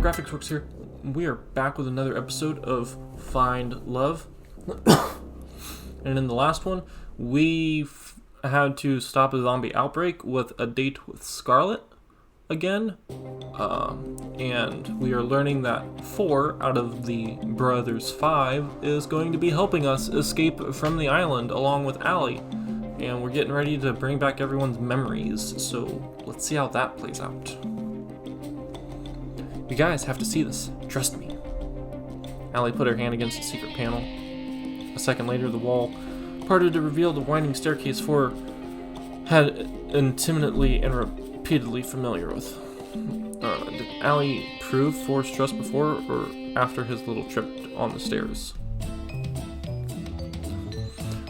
Graphics Works here. We are back with another episode of Find Love. And in the last one, we had to stop a zombie outbreak with a date with Scarlet again. And we are learning that 4 out of the brothers 5 is going to be helping us escape from the island along with Allie. And we're getting ready to bring back everyone's memories, so let's see how that plays out. You guys have to see this. Trust me. Allie put her hand against a secret panel. A second later, the wall parted to reveal the winding staircase 4 had intimately and repeatedly familiar with. Did Allie prove 4's trust before or after his little trip on the stairs?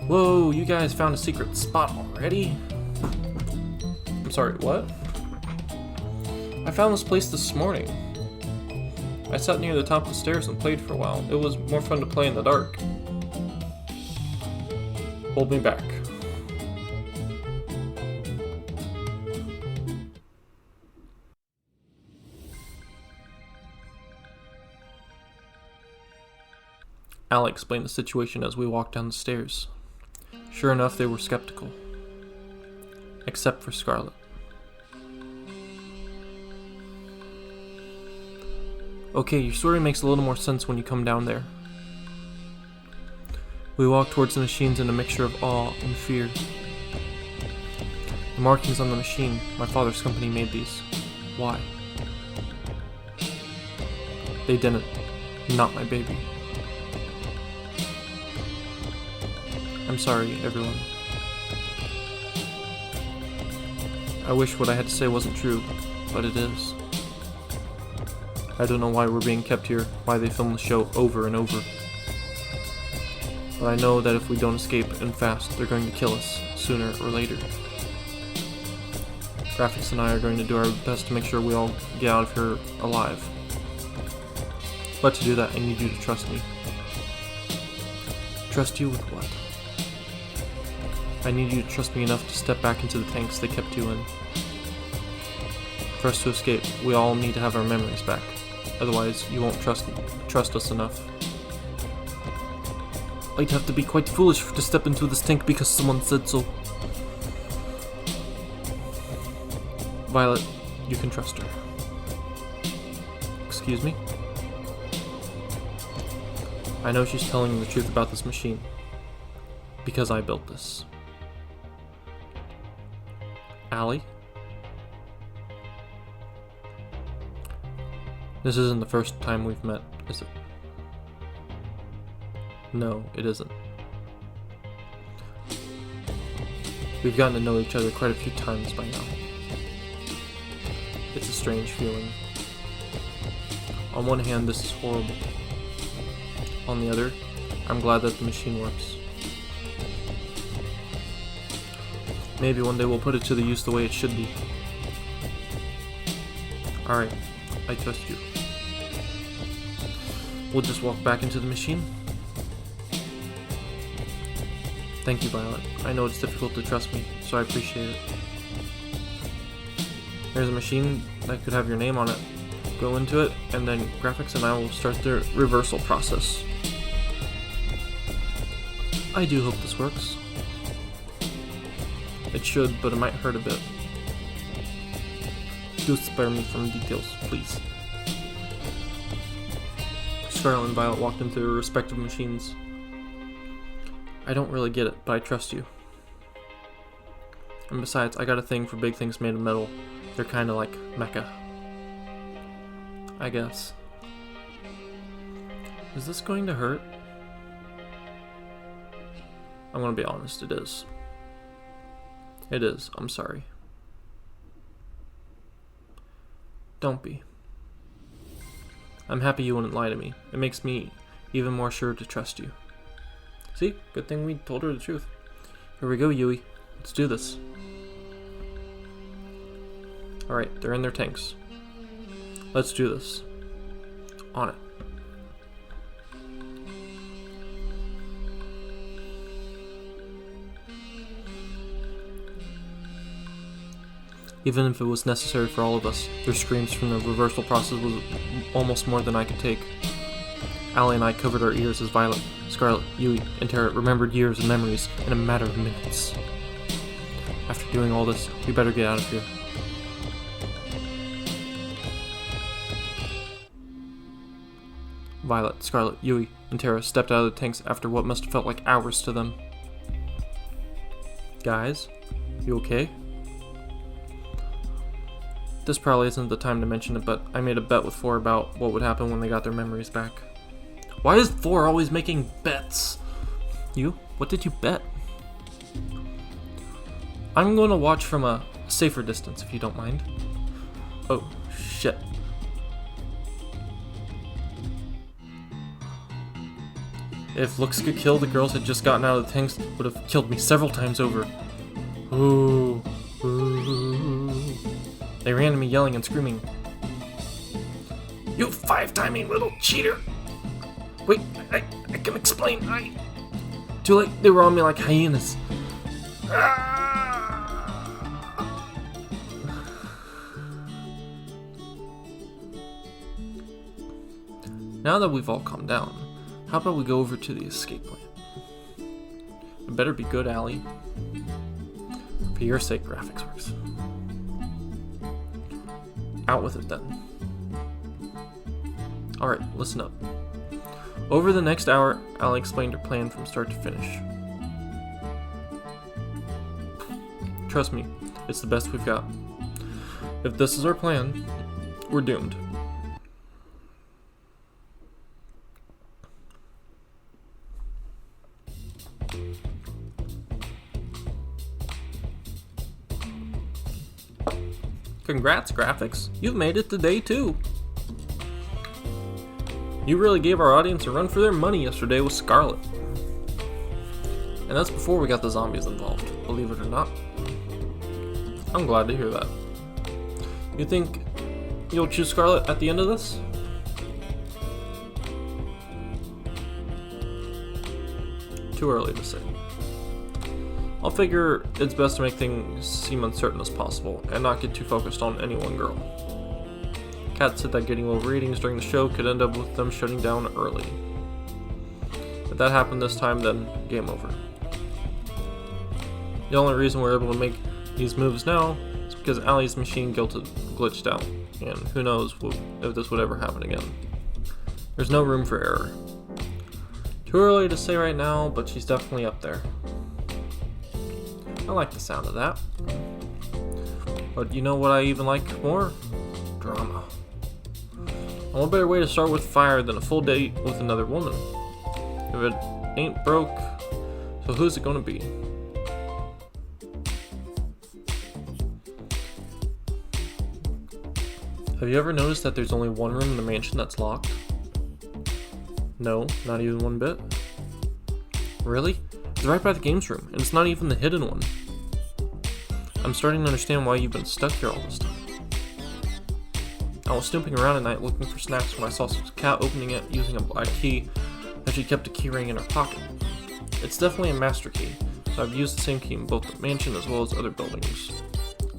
Whoa, you guys found a secret spot already? I'm sorry, what? I found this place this morning. I sat near the top of the stairs and played for a while. It was more fun to play in the dark. Hold me back. Allie explained the situation as we walked down the stairs. Sure enough, they were skeptical. Except for Scarlet. Okay, your story makes a little more sense when you come down there. We walked towards the machines in a mixture of awe and fear. The markings on the machine, my father's company made these. Why? They didn't. Not my baby. I'm sorry, everyone. I wish what I had to say wasn't true, but it is. I don't know why we're being kept here, why they film the show over and over. But I know that if we don't escape and fast, they're going to kill us, sooner or later. Graphics and I are going to do our best to make sure we all get out of here alive. But to do that, I need you to trust me. Trust you with what? I need you to trust me enough to step back into the tanks they kept you in. For us to escape, we all need to have our memories back. Otherwise, you won't trust us enough. I'd have to be quite foolish to step into this tank because someone said so. Violet, you can trust her. Excuse me? I know she's telling you the truth about this machine. Because I built this. Allie? This isn't the first time we've met, is it? No, it isn't. We've gotten to know each other quite a few times by now. It's a strange feeling. On one hand, this is horrible. On the other, I'm glad that the machine works. Maybe one day we'll put it to the use the way it should be. Alright, I trust you. We'll just walk back into the machine. Thank you, Violet. I know it's difficult to trust me, so I appreciate it. There's a machine that could have your name on it. Go into it, and then Graphics and I will start the reversal process. I do hope this works. It should, but it might hurt a bit. Do spare me from details, please. Scarlet and Violet walked into their respective machines. I don't really get it, but I trust you. And besides, I got a thing for big things made of metal. They're kinda like mecha. I guess. Is this going to hurt? I'm gonna be honest, it is. It is, I'm sorry. Don't be. I'm happy you wouldn't lie to me. It makes me even more sure to trust you. See? Good thing we told her the truth. Here we go, Yui. Let's do this. Alright, they're in their tanks. Let's do this. On it. even if it was necessary for all of us. Their screams from the reversal process was almost more than I could take. Allie and I covered our ears as Violet, Scarlet, Yui, and Terra remembered years and memories in a matter of minutes. After doing all this, we better get out of here. Violet, Scarlet, Yui, and Terra stepped out of the tanks after what must have felt like hours to them. Guys, you okay? This probably isn't the time to mention it, but I made a bet with 4 about what would happen when they got their memories back. Why is 4 always making bets? You? What did you bet? I'm going to watch from a safer distance, if you don't mind. Oh, shit. If looks could kill, the girls had just gotten out of the tanks would have killed me several times over. Ooh. Ooh. They ran to me yelling and screaming. You 5-timing little cheater! Wait, I can explain. Too late, they were on me like hyenas. Now that we've all calmed down, how about we go over to the escape plan? It better be good, Allie. For your sake, GraphicsWorks. Out with it then. Alright, listen up. Over the next hour, Allie explained her plan from start to finish. Trust me, it's the best we've got. If this is our plan, we're doomed. Congrats, Graphics. You've made it to day 2. You really gave our audience a run for their money yesterday with Scarlet. And that's before we got the zombies involved, believe it or not. I'm glad to hear that. You think you'll choose Scarlet at the end of this? Too early to say. I'll figure it's best to make things seem uncertain as possible, and not get too focused on any one girl. Kat said that getting low ratings during the show could end up with them shutting down early. If that happened this time, then game over. The only reason we're able to make these moves now is because Allie's machine glitched out, and who knows if this would ever happen again. There's no room for error. Too early to say right now, but she's definitely up there. I like the sound of that. But you know what I even like more? Drama. And what better way to start with fire than a full date with another woman? If it ain't broke, so who's it gonna be? Have you ever noticed that there's only one room in the mansion that's locked? No, not even one bit. Really? It's right by the games room, and it's not even the hidden one. I'm starting to understand why you've been stuck here all this time. I was snooping around at night looking for snacks when I saw Kat opening it using a black key, and she kept a key ring in her pocket. It's definitely a master key, so I've used the same key in both the mansion as well as other buildings.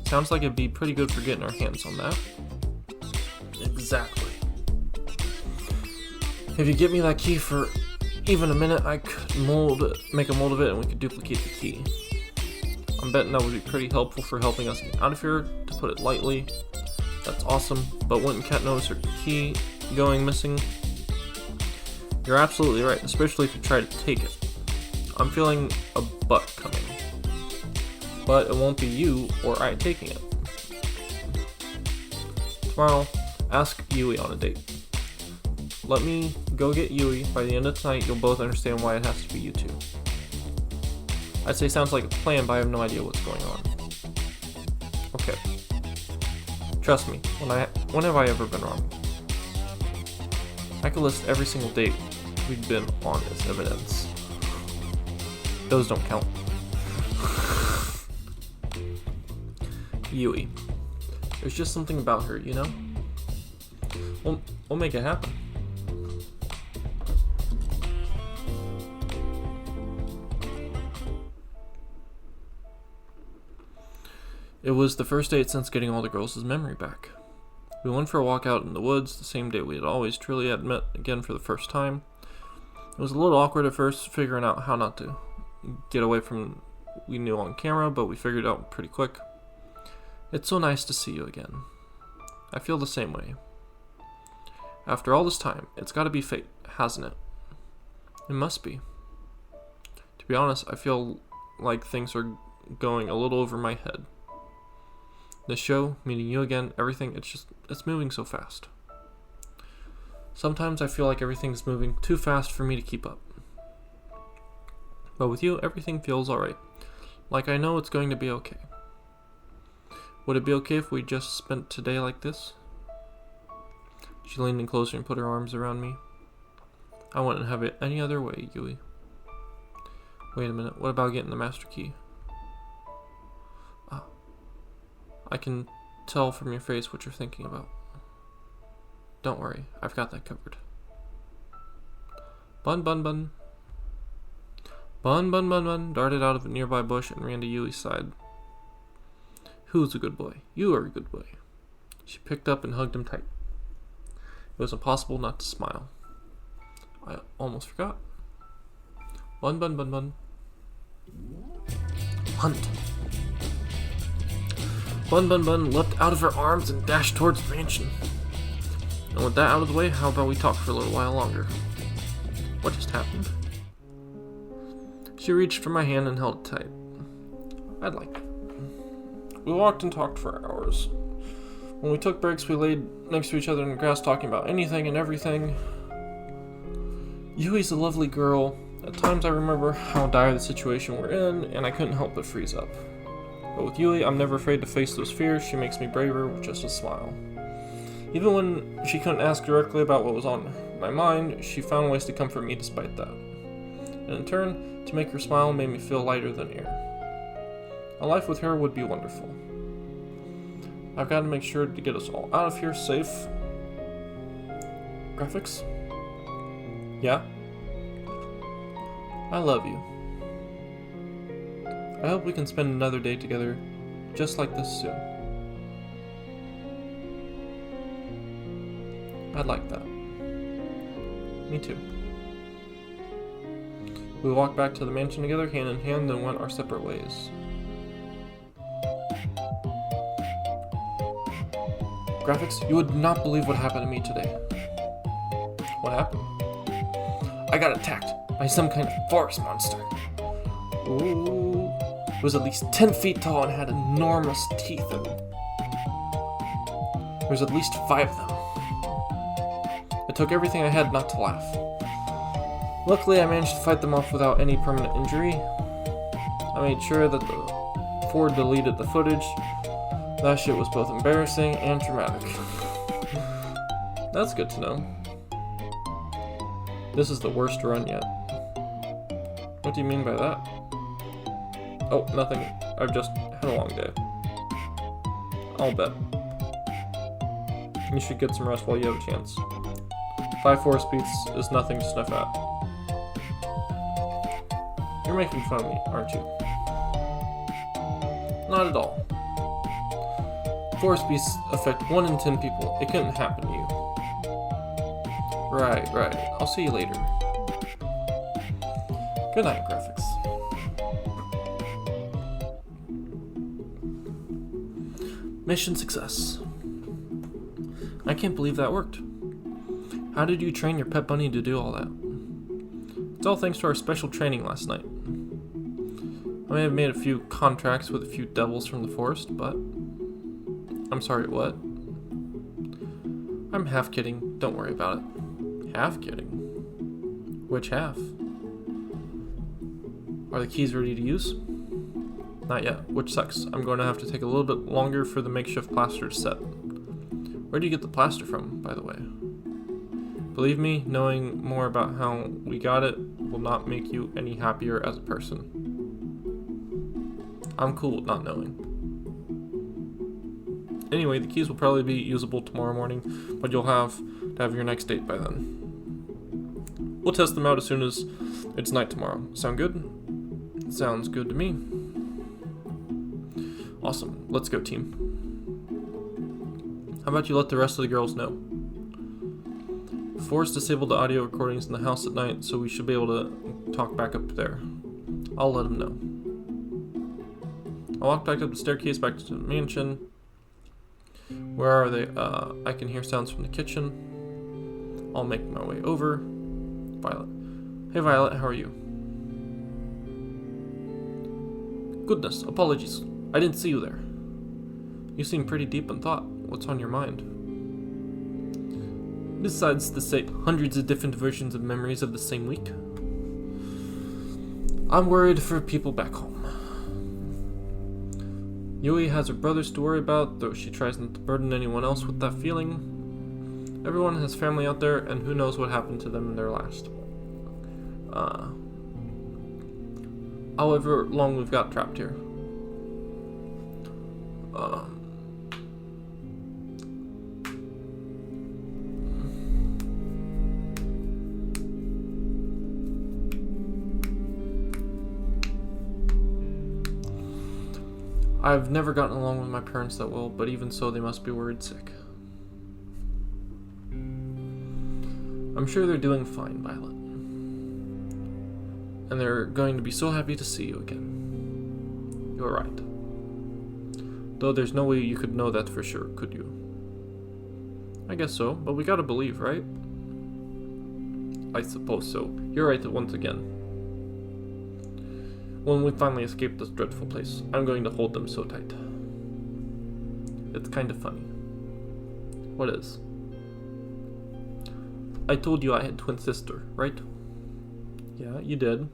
Sounds like it'd be pretty good for getting our hands on that. Exactly. If you give me that key for even a minute, I could make a mold of it and we could duplicate the key. I'm betting that would be pretty helpful for helping us get out of here, to put it lightly. That's awesome, but wouldn't Kat notice her key going missing? You're absolutely right, especially if you try to take it. I'm feeling a butt coming. But it won't be you or I taking it. Tomorrow, ask Yui on a date. Let me go get Yui. By the end of tonight, you'll both understand why it has to be you two. I'd say sounds like a plan, but I have no idea what's going on. Okay. Trust me, when have I ever been wrong? I could list every single date we've been on as evidence. Those don't count. Yui. There's just something about her, you know? We'll make it happen. It was the first date since getting all the girls' memory back. We went for a walk out in the woods, the same day we had always truly had met again for the first time. It was a little awkward at first, figuring out how not to get away from we knew on camera, but we figured it out pretty quick. It's so nice to see you again. I feel the same way. After all this time, it's gotta be fate, hasn't it? It must be. To be honest, I feel like things are going a little over my head. This show, meeting you again, everything, it's moving so fast. Sometimes I feel like everything's moving too fast for me to keep up. But with you, everything feels alright. Like I know it's going to be okay. Would it be okay if we just spent today like this? She leaned in closer and put her arms around me. I wouldn't have it any other way, Yui. Wait a minute, what about getting the master key? I can tell from your face what you're thinking about. Don't worry, I've got that covered. Bun Bun Bun. Bun Bun Bun Bun darted out of a nearby bush and ran to Yui's side. Who's a good boy? You are a good boy. She picked up and hugged him tight. It was impossible not to smile. I almost forgot. Bun Bun Bun Bun. Hunt. Bun Bun Bun leapt out of her arms and dashed towards the mansion. And with that out of the way, how about we talk for a little while longer? What just happened? She reached for my hand and held it tight. I'd like it. We walked and talked for hours. When we took breaks, we laid next to each other in the grass talking about anything and everything. Yui's a lovely girl. At times I remember how dire the situation we're in, and I couldn't help but freeze up. But with Yui, I'm never afraid to face those fears. She makes me braver with just a smile. Even when she couldn't ask directly about what was on my mind, she found ways to comfort me despite that. And in turn, to make her smile made me feel lighter than air. A life with her would be wonderful. I've got to make sure to get us all out of here safe. Graphics? Yeah? I love you. I hope we can spend another day together just like this soon. I'd like that. Me too. We walked back to the mansion together, hand in hand, then went our separate ways. Graphics, you would not believe what happened to me today. What happened? I got attacked by some kind of forest monster. Ooh. It was at least 10 feet tall and had enormous teeth, and there was at least 5 of them. It took everything I had not to laugh. Luckily, I managed to fight them off without any permanent injury. I made sure that the Ford deleted the footage. That shit was both embarrassing and traumatic. That's good to know. This is the worst run yet. What do you mean by that? Oh, nothing. I've just had a long day. I'll bet. You should get some rest while you have a chance. 5 forest beats is nothing to sniff at. You're making fun of me, aren't you? Not at all. Forest beasts affect 1 in 10 people. It couldn't happen to you. Right. I'll see you later. Good night, Graphics. Mission success. I can't believe that worked. How did you train your pet bunny to do all that? It's all thanks to our special training last night. I may have made a few contracts with a few devils from the forest, but... I'm sorry, what? I'm half kidding. Don't worry about it. Half kidding? Which half? Are the keys ready to use? Not yet, which sucks. I'm going to have to take a little bit longer for the makeshift plaster to set. Where do you get the plaster from, by the way? Believe me, knowing more about how we got it will not make you any happier as a person. I'm cool with not knowing. Anyway, the keys will probably be usable tomorrow morning, but you'll have to have your next date by then. We'll test them out as soon as it's night tomorrow. Sound good? Sounds good to me. Awesome. Let's go, team. How about you let the rest of the girls know? Forrest disabled the audio recordings in the house at night, so we should be able to talk back up there. I'll let him know. I walked back up the staircase back to the mansion. Where are they? I can hear sounds from the kitchen. I'll make my way over. Violet. Hey Violet, how are you? Goodness, apologies. I didn't see you there. You seem pretty deep in thought. What's on your mind? Besides the hundreds of different versions of memories of the same week, I'm worried for people back home. Yui has her brothers to worry about, though she tries not to burden anyone else with that feeling. Everyone has family out there, and who knows what happened to them in their last. However long we've got trapped here. I've never gotten along with my parents that well, but even so, they must be worried sick. I'm sure they're doing fine, Violet. And they're going to be so happy to see you again. You're right. Though there's no way you could know that for sure, could you? I guess so, but we gotta believe, right? I suppose so. You're right once again. When we finally escape this dreadful place, I'm going to hold them so tight. It's kind of funny. What is? I told you I had a twin sister, right? Yeah, you did.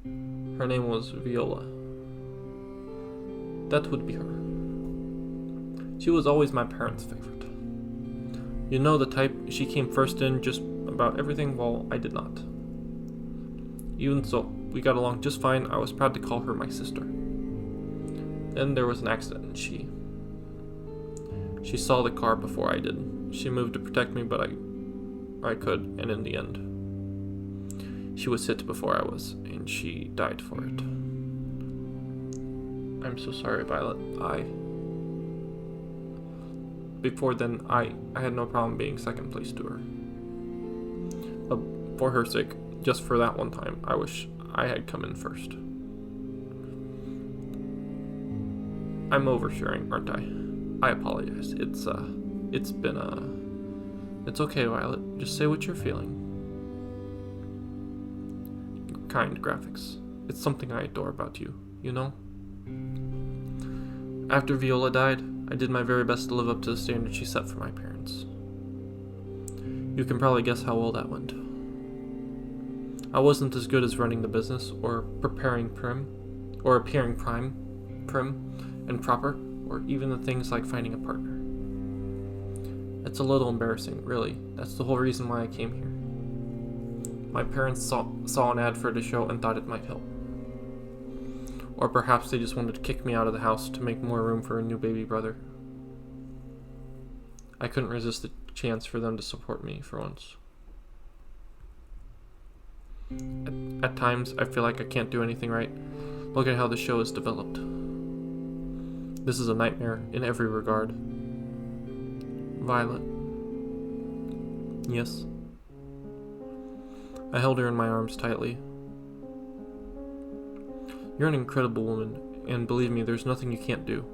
Her name was Viola. That would be her. She was always my parents' favorite. You know the type, she came first in just about everything, while I did not. Even so, we got along just fine. I was proud to call her my sister. Then there was an accident and she saw the car before I did. She moved to protect me, but I could, and in the end, she was hit before I was, and she died for it. I'm so sorry, Violet. Before then, I had no problem being second place to her. But for her sake, just for that one time, I wish I had come in first. I'm oversharing, aren't I? I apologize. It's okay, Violet. Just say what you're feeling. Kind graphics. It's something I adore about you, you know? After Viola died, I did my very best to live up to the standard she set for my parents. You can probably guess how well that went. I wasn't as good as running the business, or preparing prim, or appearing prim, and proper, or even the things like finding a partner. It's a little embarrassing, really. That's the whole reason why I came here. My parents saw an ad for the show and thought it might help. Or perhaps they just wanted to kick me out of the house to make more room for a new baby brother. I couldn't resist the chance for them to support me for once. At times, I feel like I can't do anything right. Look at how the show is developed. This is a nightmare in every regard. Violet. Yes. I held her in my arms tightly. You're an incredible woman, and believe me, there's nothing you can't do.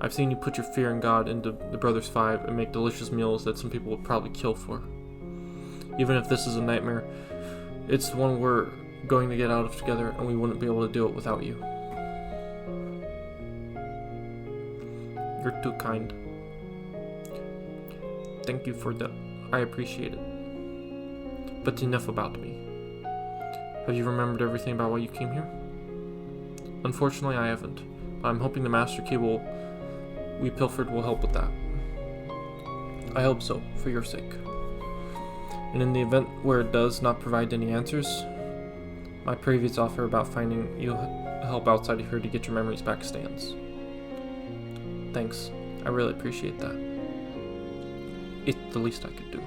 I've seen you put your fear in God into the Brothers 5 and make delicious meals that some people would probably kill for. Even if this is a nightmare, it's one we're going to get out of together, and we wouldn't be able to do it without you. You're too kind. Thank you for that. I appreciate it. But enough about me. Have you remembered everything about why you came here? Unfortunately, I haven't. But I'm hoping the master key we pilfered will help with that. I hope so, for your sake. And in the event where it does not provide any answers, my previous offer about finding you help outside of here to get your memories back stands. Thanks. I really appreciate that. It's the least I could do.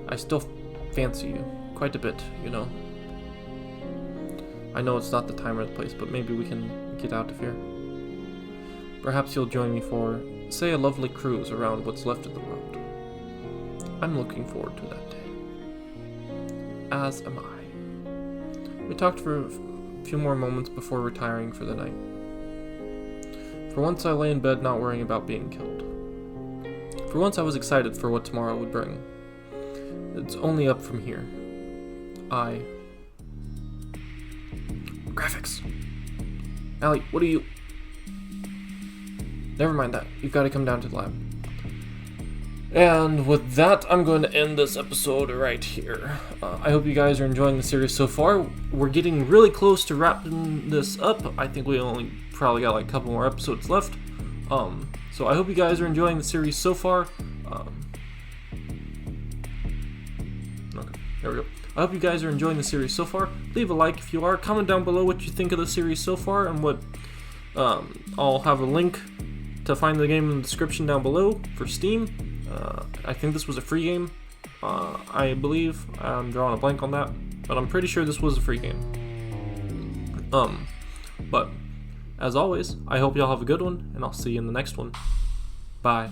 I still fancy you quite a bit, you know. I know it's not the time or the place, but maybe we can get out of here. Perhaps you'll join me for, say, a lovely cruise around what's left of the world. I'm looking forward to that day. As am I. We talked for a few more moments before retiring for the night. For once I lay in bed not worrying about being killed. For once I was excited for what tomorrow would bring. It's only up from here. Graphics! Allie, what are you... Never mind that. You've got to come down to the lab. And with that, I'm going to end this episode right here. I hope you guys are enjoying the series so far. We're getting really close to wrapping this up. I think we only probably got like a couple more episodes left. So I hope you guys are enjoying the series so far. Okay, there we go. I hope you guys are enjoying the series so far. Leave a like if you are. Comment down below what you think of the series so far and what... I'll have a link to find the game in the description down below for Steam. I think this was a free game. I believe. I'm drawing a blank on that. But I'm pretty sure this was a free game. But, as always, I hope y'all have a good one, and I'll see you in the next one. Bye.